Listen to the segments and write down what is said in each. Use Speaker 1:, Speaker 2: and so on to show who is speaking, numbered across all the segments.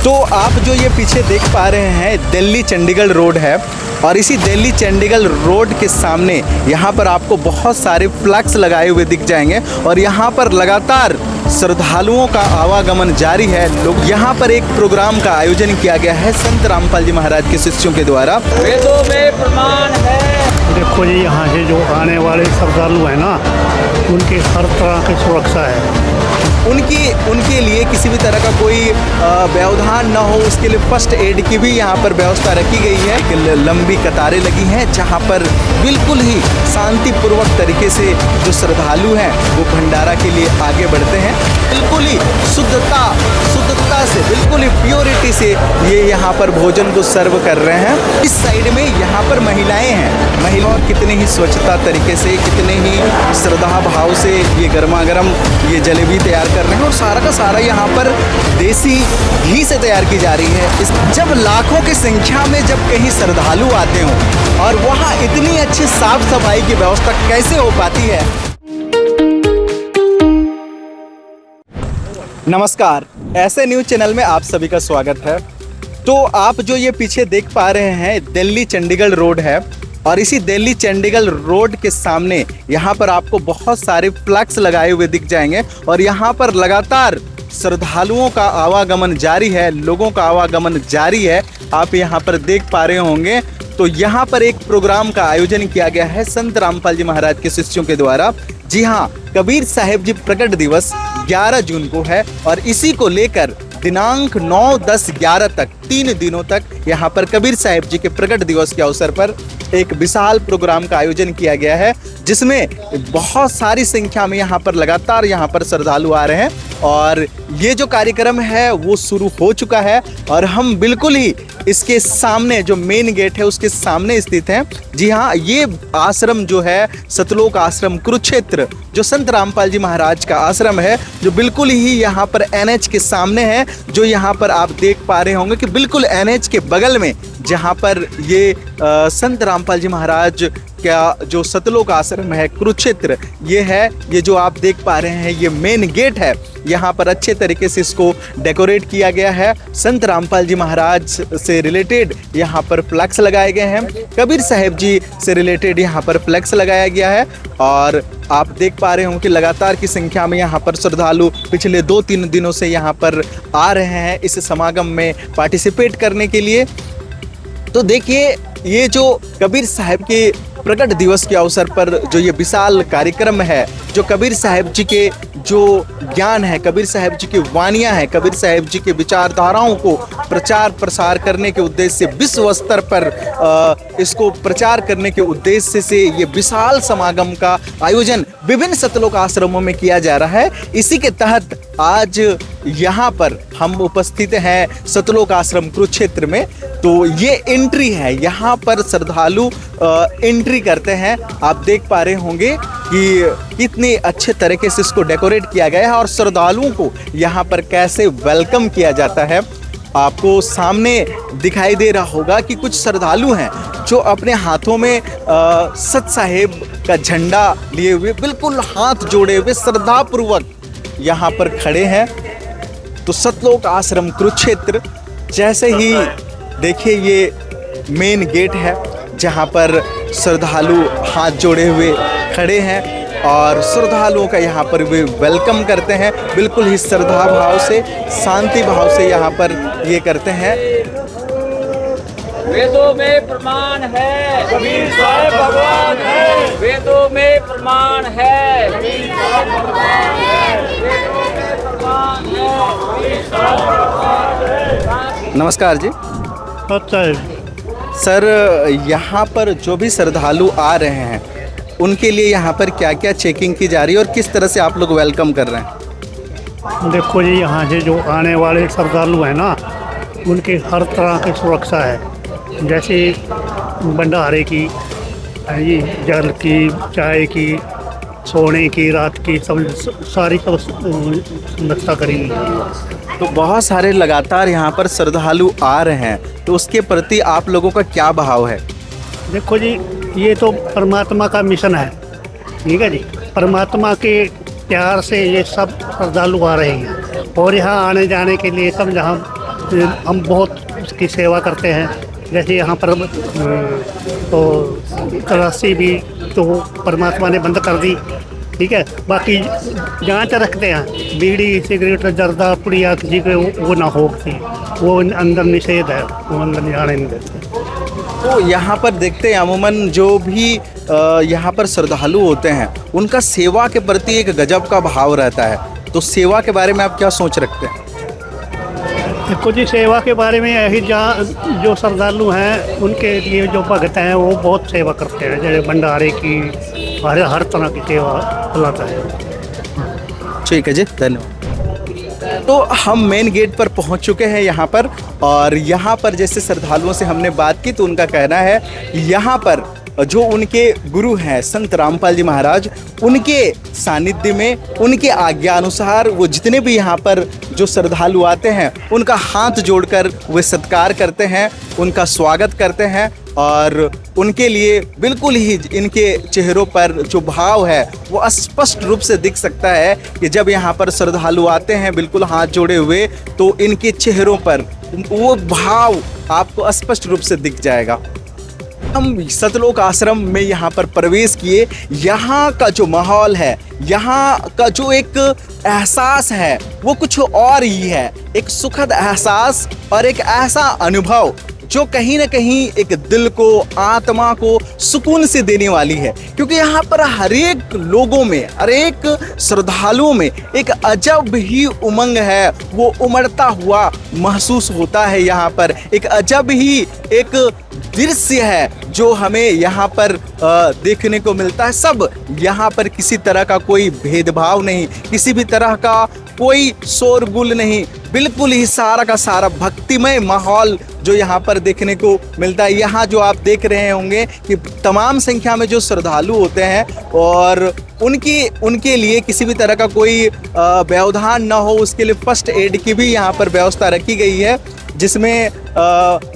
Speaker 1: तो आप जो ये पीछे देख पा रहे हैं दिल्ली चंडीगढ़ रोड है और इसी दिल्ली चंडीगढ़ रोड के सामने यहाँ पर आपको बहुत सारे फ्लैग्स लगाए हुए दिख जाएंगे और यहाँ पर लगातार श्रद्धालुओं का आवागमन जारी है। लोग यहाँ पर एक प्रोग्राम का आयोजन किया गया है संत रामपाल जी महाराज के शिष्यों के द्वारा।
Speaker 2: वेदों में प्रमाण है। देखो जी, यहाँ से जो आने वाले श्रद्धालु हैं ना, उनकी हर तरह की सुरक्षा है।
Speaker 1: उनके लिए किसी भी तरह का कोई व्यवधान न हो, उसके लिए फर्स्ट एड की भी यहाँ पर व्यवस्था रखी गई है। लंबी कतारें लगी हैं जहाँ पर बिल्कुल ही शांतिपूर्वक तरीके से जो श्रद्धालु हैं वो भंडारा के लिए आगे बढ़ते हैं। बिल्कुल ही शुद्धता से, बिल्कुल ही प्योरिटी से ये यहाँ पर भोजन को सर्व कर रहे हैं। इस साइड में यहाँ पर महिलाएं हैं। महिलाओं कितने ही स्वच्छता तरीके से, कितने ही श्रद्धा भाव से ये गर्मा गर्म ये जलेबी तैयार कर रहे हैं और सारा का सारा यहाँ पर देसी घी से तैयार की जा रही है। जब लाखों की संख्या में जब कहीं श्रद्धालु आते हों और वहाँ इतनी अच्छी साफ सफाई की व्यवस्था कैसे हो पाती है। नमस्कार, ऐसे न्यूज़ चैनल में आप सभी का स्वागत है। तो आप जो ये पीछे देख पा रहे हैं दिल्ली चंडीगढ़ रोड है और इसी दिल्ली चंडीगढ़ रोड के सामने यहाँ पर आपको बहुत सारे फ्लैग्स लगाए हुए दिख जाएंगे और यहाँ पर लगातार श्रद्धालुओं का आवागमन जारी है, लोगों का आवागमन जारी है। आप यहाँ पर देख पा रहे होंगे। तो यहाँ पर एक प्रोग्राम का आयोजन किया गया है संत रामपाल जी महाराज के शिष्यों के द्वारा। जी हाँ, कबीर साहेब जी प्रकट दिवस 11 जून को है और इसी को लेकर दिनांक 9, 10, 11 तक 3 दिनों तक यहाँ पर कबीर साहेब जी के प्रकट दिवस के अवसर पर एक विशाल प्रोग्राम का आयोजन किया गया है, जिसमें बहुत सारी संख्या में यहाँ पर लगातार यहाँ पर श्रद्धालु आ रहे हैं और ये जो कार्यक्रम है वो शुरू हो चुका है और हम बिल्कुल ही इसके सामने जो मेन गेट है उसके सामने स्थित हैं। जी हाँ, ये आश्रम जो है सतलोक आश्रम कुरुक्षेत्र, जो संत रामपाल जी महाराज का आश्रम है, जो बिल्कुल ही यहाँ पर NH के सामने है। जो यहाँ पर आप देख पा रहे होंगे कि बिल्कुल NH के बगल में जहाँ पर ये संत रामपाल जी महाराज का जो सतलोक आश्रम है कुरुक्षेत्र, ये है। ये जो आप देख पा रहे हैं ये मेन गेट है। यहाँ पर अच्छे तरीके से इसको डेकोरेट किया गया है। संत रामपाल जी महाराज से रिलेटेड यहाँ पर फ्लैक्स लगाए गए हैं, कबीर साहेब जी से रिलेटेड यहाँ पर फ्लैक्स लगाया गया है और आप देख पा रहे होंगे कि लगातार की संख्या में यहाँ पर श्रद्धालु पिछले 2-3 दिनों से यहाँ पर आ रहे हैं इस समागम में पार्टिसिपेट करने के लिए। तो देखिए, ये जो कबीर साहब के प्रकट दिवस के अवसर पर जो ये विशाल कार्यक्रम है, जो कबीर साहब जी के जो ज्ञान है, कबीर साहब जी की वानियाँ हैं, कबीर साहब जी के विचारधाराओं को प्रचार प्रसार करने के उद्देश्य से विश्व स्तर पर इसको प्रचार करने के उद्देश्य से ये विशाल समागम का आयोजन विभिन्न सतलोक आश्रमों में किया जा रहा है। इसी के तहत आज यहाँ पर हम उपस्थित हैं सतलोक आश्रम कुरुक्षेत्र में। तो ये एंट्री है, यहाँ पर श्रद्धालु एंट्री करते हैं। आप देख पा रहे होंगे कि कितने अच्छे तरीके से इसको डेकोरेट किया गया है और श्रद्धालुओं को यहाँ पर कैसे वेलकम किया जाता है। आपको सामने दिखाई दे रहा होगा कि कुछ श्रद्धालु हैं जो अपने हाथों में सत साहेब का झंडा लिए हुए, बिल्कुल हाथ जोड़े हुए श्रद्धापूर्वक यहाँ पर खड़े हैं। तो सतलोक आश्रम कुरुक्षेत्र, जैसे ही देखिए ये मेन गेट है जहाँ पर श्रद्धालु हाथ जोड़े हुए खड़े हैं और श्रद्धालुओं का यहाँ पर वे वेलकम करते हैं। बिल्कुल ही श्रद्धा भाव से, शांति भाव से यहाँ पर ये करते हैं।
Speaker 2: वेदों में प्रमाण है, कबीर साहब भगवान है। वेदों में प्रमाण है, कबीर साहब भगवान है। वेदों में प्रमाण है, कबीर साहब भगवान है।
Speaker 1: नमस्कार जी।
Speaker 2: अच्छा
Speaker 1: सर, यहाँ पर जो भी श्रद्धालु आ रहे हैं उनके लिए यहाँ पर क्या क्या चेकिंग की जा रही है और किस तरह से आप लोग वेलकम कर रहे हैं।
Speaker 2: देखो जी, यहाँ से जो आने वाले श्रद्धालु हैं ना, उनकी हर तरह की सुरक्षा है। जैसे भंडारे की, ये जल की, चाय की, सोने की, रात की, सब सारी व्यवस्था करी हुई।
Speaker 1: तो बहुत सारे लगातार यहाँ पर श्रद्धालु आ रहे हैं, तो उसके प्रति आप लोगों का क्या भाव है।
Speaker 2: देखो जी, ये तो परमात्मा का मिशन है, ठीक है जी। परमात्मा के प्यार से ये सब श्रद्धालु आ रहे हैं और यहाँ आने जाने के लिए सब जहाँ हम बहुत उसकी सेवा करते हैं। जैसे यहाँ पर तो तलाशी भी तो परमात्मा ने बंद कर दी, ठीक है। बाकी जांच रखते हैं, बीड़ी सिगरेट जर्दा पुड़िया किसी के वो ना हो, वो अंदर निषेध है, वो अंदर जाने नहीं देते।
Speaker 1: तो यहाँ पर देखते हैं अमूमन जो भी यहाँ पर श्रद्धालु होते हैं उनका सेवा के प्रति एक गजब का भाव रहता है। तो सेवा के बारे में आप क्या सोच रखते हैं?
Speaker 2: देखो जी, सेवा के बारे में यही, जहाँ जो श्रद्धालु हैं उनके लिए जो भगत हैं वो बहुत सेवा करते हैं, जैसे भंडारे की हर तरह की सेवा चलाता है।
Speaker 1: ठीक है जी, धन्यवाद। तो हम मेन गेट पर पहुंच चुके हैं यहाँ पर, और यहाँ पर जैसे श्रद्धालुओं से हमने बात की तो उनका कहना है यहाँ पर जो उनके गुरु हैं संत रामपाल जी महाराज, उनके सानिध्य में, उनके आज्ञा अनुसार वो जितने भी यहाँ पर जो श्रद्धालु आते हैं उनका हाथ जोड़कर वे सत्कार करते हैं, उनका स्वागत करते हैं, और उनके लिए बिल्कुल ही इनके चेहरों पर जो भाव है वो स्पष्ट रूप से दिख सकता है कि जब यहाँ पर श्रद्धालु आते हैं बिल्कुल हाथ जोड़े हुए तो इनके चेहरों पर वो भाव आपको स्पष्ट रूप से दिख जाएगा। हम सतलोक आश्रम में यहाँ पर प्रवेश किए। यहाँ का जो माहौल है, यहाँ का जो एक एहसास है वो कुछ और ही है, एक सुखद एहसास और एक ऐसा अनुभव जो कहीं ना कहीं एक दिल को, आत्मा को सुकून से देने वाली है। क्योंकि यहाँ पर हर एक लोगों में, हर एक श्रद्धालुओं में एक अजब ही उमंग है, वो उमड़ता हुआ महसूस होता है। यहाँ पर एक अजब ही एक दृश्य है जो हमें यहाँ पर देखने को मिलता है। सब यहाँ पर किसी तरह का कोई भेदभाव नहीं, किसी भी तरह का कोई शोरगुल नहीं, बिल्कुल ही सारा का सारा भक्तिमय माहौल जो यहाँ पर देखने को मिलता है। यहाँ जो आप देख रहे होंगे कि तमाम संख्या में जो श्रद्धालु होते हैं और उनके लिए किसी भी तरह का कोई व्यवधान ना हो उसके लिए फर्स्ट एड की भी यहाँ पर व्यवस्था रखी गई है, जिसमें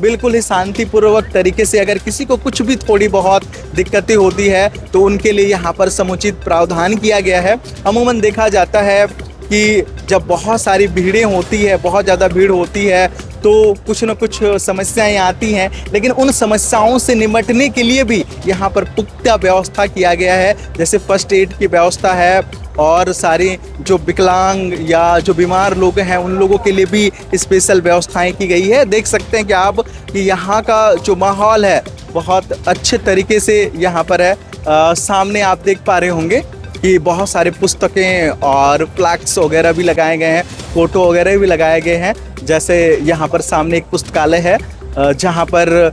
Speaker 1: बिल्कुल ही शांतिपूर्वक तरीके से अगर किसी को कुछ भी थोड़ी बहुत दिक्कतें होती है तो उनके लिए यहाँ पर समुचित प्रावधान किया गया है। अमूमन देखा जाता है कि जब बहुत सारी भीड़ें होती है, बहुत ज़्यादा भीड़ होती है तो कुछ न कुछ समस्याएं आती हैं, लेकिन उन समस्याओं से निपटने के लिए भी यहाँ पर पुख्ता व्यवस्था किया गया है। जैसे फर्स्ट एड की व्यवस्था है और सारी जो विकलांग या जो बीमार लोग हैं उन लोगों के लिए भी स्पेशल व्यवस्थाएं की गई है। देख सकते हैं कि आप कि यहाँ का जो माहौल है बहुत अच्छे तरीके से यहाँ पर है। सामने आप देख पा रहे होंगे कि बहुत सारे पुस्तकें और फ्लैक्स वगैरह भी लगाए गए हैं, फ़ोटो वगैरह भी लगाए गए हैं। जैसे यहाँ पर सामने एक पुस्तकालय है जहाँ पर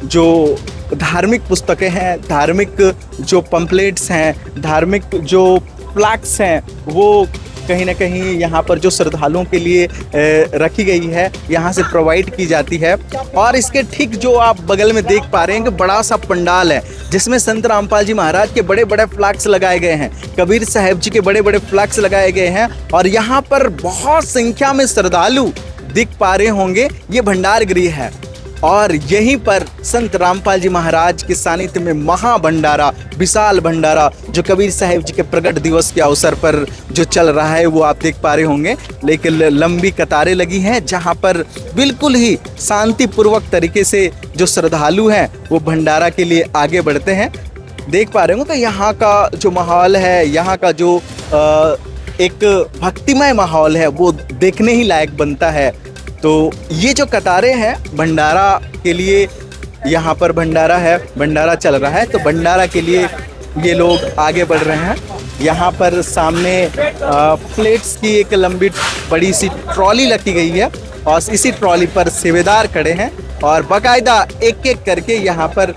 Speaker 1: जो धार्मिक पुस्तकें हैं, धार्मिक जो पम्पलेट्स हैं, धार्मिक जो फ्लैक्स हैं वो कहीं ना कहीं यहाँ पर जो श्रद्धालुओं के लिए रखी गई है, यहाँ से प्रोवाइड की जाती है। और इसके ठीक जो आप बगल में देख पा रहे हैं कि बड़ा सा पंडाल है जिसमें संत रामपाल जी महाराज के बड़े बड़े फ्लैक्स लगाए गए हैं, कबीर साहब जी के बड़े बड़े फ्लैक्स लगाए गए हैं। और यहाँ पर बहुत संख्या में श्रद्धालु दिख पा रहे होंगे। ये भंडार गृह है और यहीं पर संत रामपाल जी महाराज के सानिध्य में महाभंडारा, विशाल भंडारा जो कबीर साहब जी के प्रकट दिवस के अवसर पर जो चल रहा है वो आप देख पा रहे होंगे। लेकिन लंबी कतारें लगी हैं जहां पर बिल्कुल ही शांतिपूर्वक तरीके से जो श्रद्धालु हैं वो भंडारा के लिए आगे बढ़ते हैं। देख पा रहे होंगे तो यहाँ का जो माहौल है, यहाँ का जो एक भक्तिमय माहौल है वो देखने ही लायक बनता है। तो ये जो कतारें हैं भंडारा के लिए, यहाँ पर भंडारा है, भंडारा चल रहा है तो भंडारा के लिए ये लोग आगे बढ़ रहे हैं। यहाँ पर सामने प्लेट्स की एक लंबी बड़ी सी ट्रॉली रखी गई है और इसी ट्रॉली पर सेवेदार खड़े हैं और बाकायदा एक एक करके यहाँ पर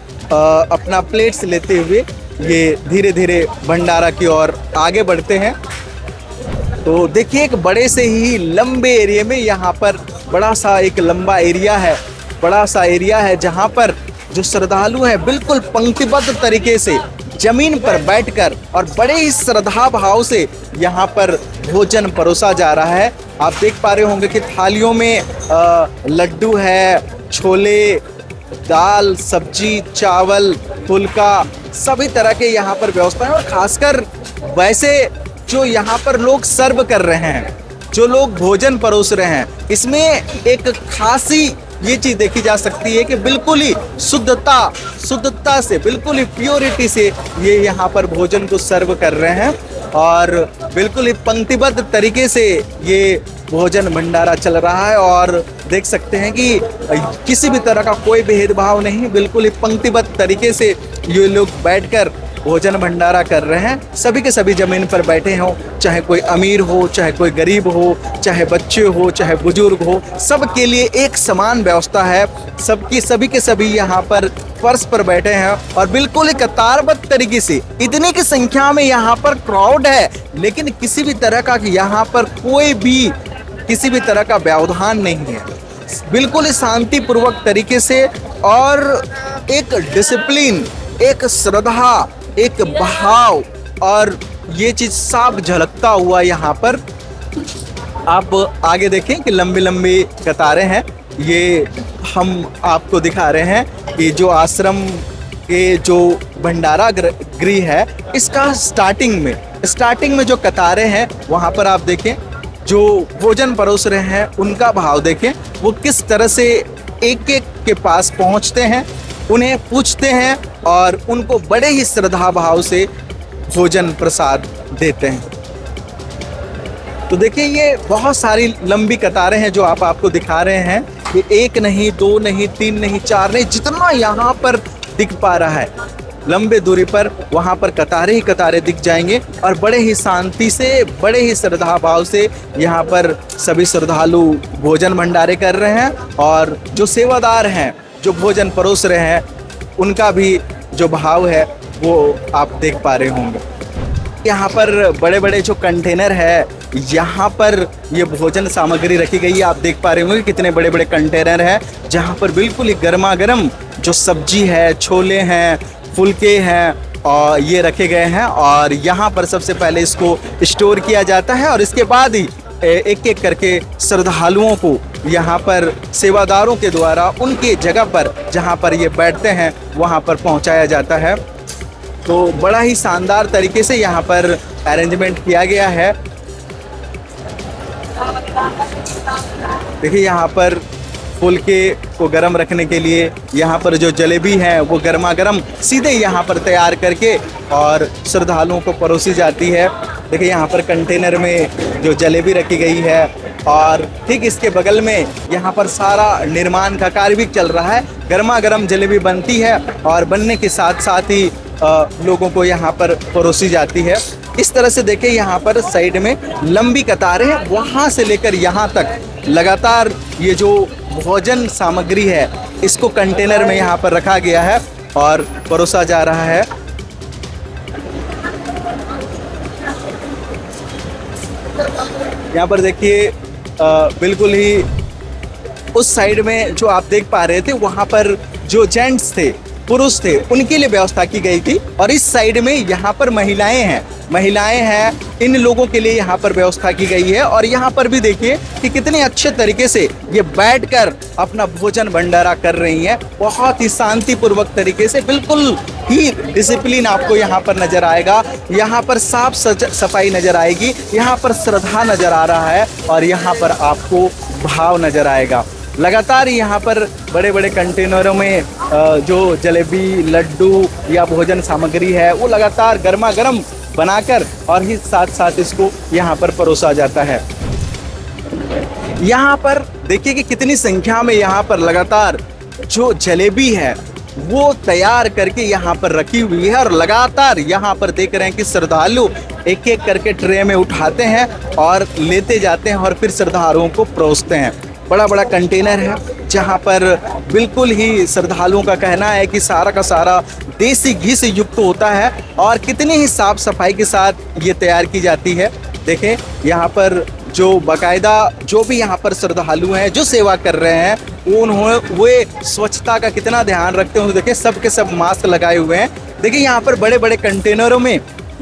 Speaker 1: अपना प्लेट्स लेते हुए ये धीरे धीरे भंडारा की ओर आगे बढ़ते हैं। तो देखिए एक बड़े से ही लंबे एरिया में यहाँ पर बड़ा सा एक लंबा एरिया है, बड़ा सा एरिया है जहाँ पर जो श्रद्धालु हैं बिल्कुल पंक्तिबद्ध तरीके से जमीन पर बैठकर और बड़े ही श्रद्धा भाव से यहाँ पर भोजन परोसा जा रहा है। आप देख पा रहे होंगे कि थालियों में लड्डू है, छोले, दाल, सब्जी, चावल, फुल्का, सभी तरह के यहाँ पर व्यवस्था है। और खासकर वैसे जो यहाँ पर लोग सर्व कर रहे हैं जो लोग भोजन परोस रहे हैं, इसमें एक खासी ये चीज देखी जा सकती है कि बिल्कुल ही शुद्धता से, बिल्कुल ही प्योरिटी से ये यहाँ पर भोजन को सर्व कर रहे हैं और बिल्कुल ही पंक्तिबद्ध तरीके से ये भोजन भंडारा चल रहा है। और देख सकते हैं कि किसी भी तरह का कोई भेदभाव नहीं, बिल्कुल ही पंक्तिबद्ध तरीके से ये लोग बैठकर भोजन भंडारा कर रहे हैं। सभी के सभी जमीन पर बैठे हों, चाहे कोई अमीर हो, चाहे कोई गरीब हो, चाहे बच्चे हो, चाहे बुजुर्ग हो, सबके लिए एक समान व्यवस्था है। सभी के सभी यहाँ पर फर्श पर बैठे हैं और बिल्कुल ही कतारबद्ध तरीके से, इतने की संख्या में यहाँ पर क्राउड है, लेकिन किसी भी तरह का यहाँ पर कोई भी किसी भी तरह का व्यवधान नहीं है। बिल्कुल ही शांतिपूर्वक तरीके से और एक डिसिप्लिन, एक श्रद्धा, एक भाव और ये चीज साफ झलकता हुआ यहाँ पर आप आगे देखें कि लंबी लंबी कतारें हैं। ये हम आपको दिखा रहे हैं कि जो आश्रम के जो भंडारा गृह है, इसका स्टार्टिंग में जो कतारें हैं वहाँ पर आप देखें, जो भोजन परोस रहे हैं उनका भाव देखें, वो किस तरह से एक एक के पास पहुँचते हैं, उन्हें पूछते हैं और उनको बड़े ही श्रद्धा भाव से भोजन प्रसाद देते हैं। तो देखिए ये बहुत सारी लंबी कतारें हैं जो आपको दिखा रहे हैं। ये एक नहीं, दो नहीं, तीन नहीं, चार नहीं, जितना यहाँ पर दिख पा रहा है लंबे दूरी पर, वहाँ पर कतारें ही कतारें दिख जाएंगे और बड़े ही शांति से, बड़े ही श्रद्धा भाव से यहाँ पर सभी श्रद्धालु भोजन भंडारे कर रहे हैं। और जो सेवादार हैं, जो भोजन परोस रहे हैं, उनका भी जो भाव है वो आप देख पा रहे होंगे। यहाँ पर बड़े बड़े जो कंटेनर है, यहाँ पर ये भोजन सामग्री रखी गई है। आप देख पा रहे होंगे कितने बड़े बड़े कंटेनर हैं, जहाँ पर बिल्कुल ही गर्मा गर्म जो सब्जी है, छोले हैं, फुलके हैं और ये रखे गए हैं। और यहाँ पर सबसे पहले इसको स्टोर किया जाता है और इसके बाद ही एक एक करके श्रद्धालुओं को यहाँ पर सेवादारों के द्वारा उनके जगह पर जहाँ पर ये बैठते हैं वहाँ पर पहुँचाया जाता है। तो बड़ा ही शानदार तरीके से यहाँ पर अरेंजमेंट किया गया है। देखिए यहाँ पर फुलके को गर्म रखने के लिए यहाँ पर जो जलेबी है वो गर्मा गर्म सीधे यहाँ पर तैयार करके और श्रद्धालुओं को परोसी जाती है। देखिए यहाँ पर कंटेनर में जो जलेबी रखी गई है और ठीक इसके बगल में यहाँ पर सारा निर्माण का कार्य भी चल रहा है। गर्मा गर्म जलेबी बनती है और बनने के साथ साथ ही लोगों को यहाँ पर परोसी जाती है। इस तरह से देखिए यहाँ पर साइड में लंबी कतारें हैं, वहाँ से लेकर यहाँ तक लगातार ये जो भोजन सामग्री है इसको कंटेनर में यहाँ पर रखा गया है और परोसा जा रहा है। यहाँ पर देखिए बिल्कुल ही उस साइड में जो आप देख पा रहे थे, वहाँ पर जो जेंट्स थे, पुरुष थे, उनके लिए व्यवस्था की गई थी। और इस साइड में यहाँ पर महिलाएं हैं, इन लोगों के लिए यहाँ पर व्यवस्था की गई है। और यहाँ पर भी देखिए कि कितने अच्छे तरीके से ये बैठकर अपना भोजन भंडारा कर रही हैं, बहुत ही शांतिपूर्वक तरीके से। बिल्कुल ही डिसिप्लिन आपको यहाँ पर नजर आएगा, यहाँ पर साफ सफाई नजर आएगी, यहाँ पर श्रद्धा नजर आ रहा है और यहाँ पर आपको भाव नजर आएगा। लगातार यहाँ पर बड़े बड़े कंटेनरों में जो जलेबी, लड्डू या भोजन सामग्री है वो लगातार गर्मा गर्म बनाकर और ही साथ साथ इसको यहाँ पर परोसा जाता है। यहाँ पर देखिए कि कितनी संख्या में यहाँ पर लगातार जो जलेबी है वो तैयार करके यहाँ पर रखी हुई है और लगातार यहाँ पर देख रहे हैं कि श्रद्धालु एक एक करके ट्रे में उठाते हैं और लेते जाते हैं और फिर श्रद्धालुओं को परोसते हैं। बड़ा बड़ा कंटेनर है जहाँ पर बिल्कुल ही श्रद्धालुओं का कहना है कि सारा का सारा देसी घी से युक्त होता है और कितनी ही साफ सफाई के साथ ये तैयार की जाती है। देखें यहाँ पर जो बाकायदा जो भी यहाँ पर श्रद्धालु हैं जो सेवा कर रहे हैं वे स्वच्छता का कितना ध्यान रखते हैं। देखिए सब के सब मास्क लगाए हुए हैं। देखिए यहाँ पर बड़े बड़े कंटेनरों में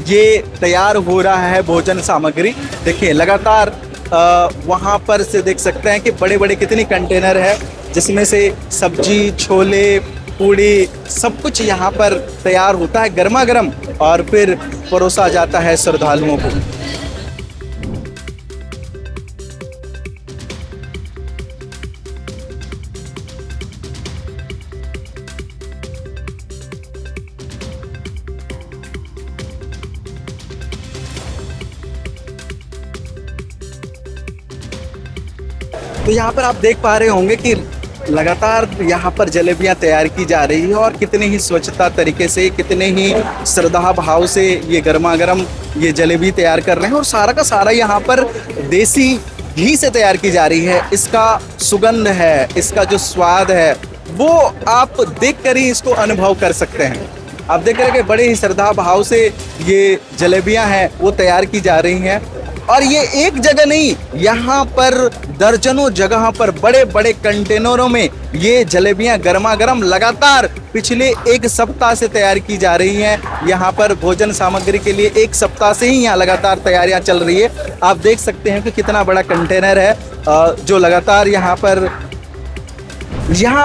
Speaker 1: ये तैयार हो रहा है भोजन सामग्री। देखिए लगातार वहाँ पर से देख सकते हैं कि बड़े बड़े कितने कंटेनर है जिसमें से सब्जी, छोले, पूड़ी सब कुछ यहाँ पर तैयार होता है गर्मा गर्म और फिर परोसा जाता है श्रद्धालुओं को। तो यहाँ पर आप देख पा रहे होंगे कि लगातार यहाँ पर जलेबियाँ तैयार की जा रही है और कितने ही स्वच्छता तरीके से, कितने ही श्रद्धा भाव से ये गर्मा गर्म ये जलेबी तैयार कर रहे हैं। और सारा का सारा यहाँ पर देसी घी से तैयार की जा रही है। इसका सुगंध है, इसका जो स्वाद है वो आप देख कर ही इसको अनुभव कर सकते हैं। आप देख रहे हैं कि बड़े ही श्रद्धा भाव से ये जलेबियां हैं वो तैयार की जा रही हैं। और ये एक जगह नहीं, यहाँ पर दर्जनों जगह पर बड़े बड़े कंटेनरों में ये जलेबियां गर्मा गर्म लगातार पिछले एक सप्ताह से तैयार की जा रही हैं। यहाँ पर भोजन सामग्री के लिए एक सप्ताह से ही यहाँ लगातार तैयारियां चल रही है। आप देख सकते हैं कि कितना बड़ा कंटेनर है जो लगातार यहाँ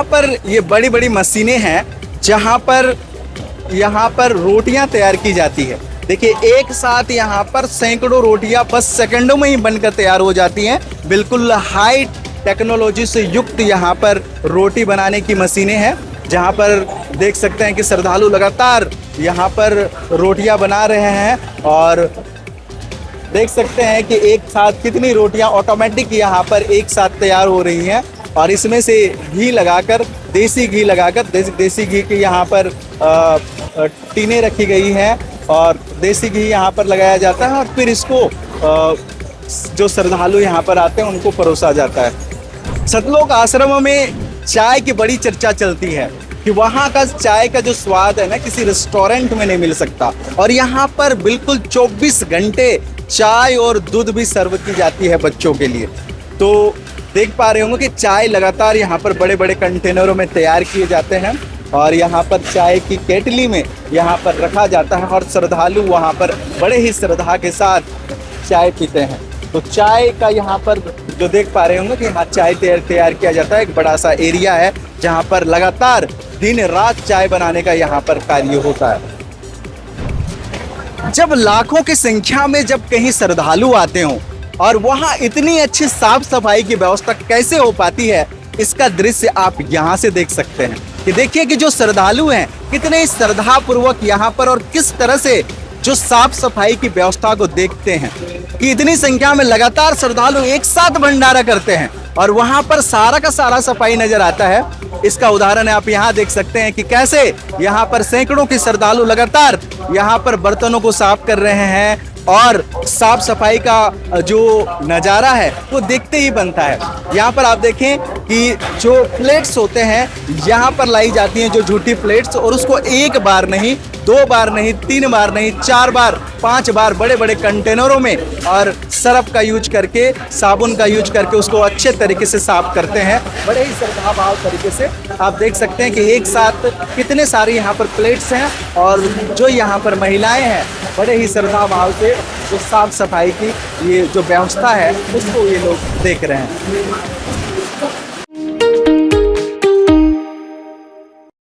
Speaker 1: पर ये बड़ी बड़ी मशीनें हैं जहाँ पर रोटियां तैयार की जाती है। देखिए एक साथ यहाँ पर सैकड़ों रोटियां बस सेकंडों में ही बनकर तैयार हो जाती हैं। बिल्कुल हाई टेक्नोलॉजी से युक्त यहाँ पर रोटी बनाने की मशीनें हैं, जहाँ पर देख सकते हैं कि श्रद्धालु लगातार यहाँ पर रोटियां बना रहे हैं। और देख सकते हैं कि एक साथ कितनी रोटियां ऑटोमेटिक यहाँ पर एक साथ तैयार हो रही हैं। और इसमें से घी लगाकर, देसी घी लगाकर, देसी घी की यहाँ पर टीनें रखी गई हैं और देसी घी यहाँ पर लगाया जाता है और फिर इसको जो श्रद्धालु यहाँ पर आते हैं उनको परोसा जाता है। सतलोक आश्रम में चाय की बड़ी चर्चा चलती है कि वहाँ का चाय का जो स्वाद है ना किसी रेस्टोरेंट में नहीं मिल सकता। और यहाँ पर बिल्कुल 24 घंटे चाय और दूध भी सर्व की जाती है बच्चों के लिए। तो देख पा रहे होंगे कि चाय लगातार यहाँ पर बड़े बड़े कंटेनरों में तैयार किए जाते हैं और यहाँ पर चाय की केटली में यहाँ पर रखा जाता है और श्रद्धालु वहाँ पर बड़े ही श्रद्धा के साथ चाय पीते हैं। तो चाय का यहाँ पर जो देख पा रहे होंगे कि यहाँ चाय तैयार किया जाता है। एक बड़ा सा एरिया है जहाँ पर लगातार दिन रात चाय बनाने का यहाँ पर कार्य होता है। जब लाखों की संख्या में जब कहीं श्रद्धालु आते हों और वहाँ इतनी अच्छी साफ सफाई की व्यवस्था कैसे हो पाती है, इसका दृश्य आप यहाँ से देख सकते हैं। कि देखिए कि जो श्रद्धालु हैं कितने श्रद्धा पूर्वक यहाँ पर और किस तरह से जो साफ सफाई की व्यवस्था को देखते हैं कि इतनी संख्या में लगातार श्रद्धालु एक साथ भंडारा करते हैं और वहाँ पर सारा का सारा सफाई नजर आता है। इसका उदाहरण आप यहाँ देख सकते हैं कि कैसे यहाँ पर सैकड़ों के श्रद्धालु लगातार यहाँ पर बर्तनों को साफ कर रहे हैं और साफ सफाई का जो नज़ारा है वो देखते ही बनता है। यहाँ पर आप देखें कि जो प्लेट्स होते हैं यहाँ पर लाई जाती हैं, जो झूठी प्लेट्स, और उसको एक बार नहीं, 2 बार नहीं, 3 बार नहीं, 4 बार, 5 बार बड़े बड़े कंटेनरों में और सरफ का यूज करके, साबुन का यूज करके उसको अच्छे तरीके से साफ करते हैं। बड़े ही श्रद्धा भाव तरीके से आप देख सकते हैं कि एक साथ कितने सारे यहाँ पर प्लेट्स हैं और जो यहाँ पर महिलाएं हैं बड़े ही श्रद्धा भाव से जो साफ सफाई की ये जो व्यवस्था है उसको ये लोग देख रहे हैं।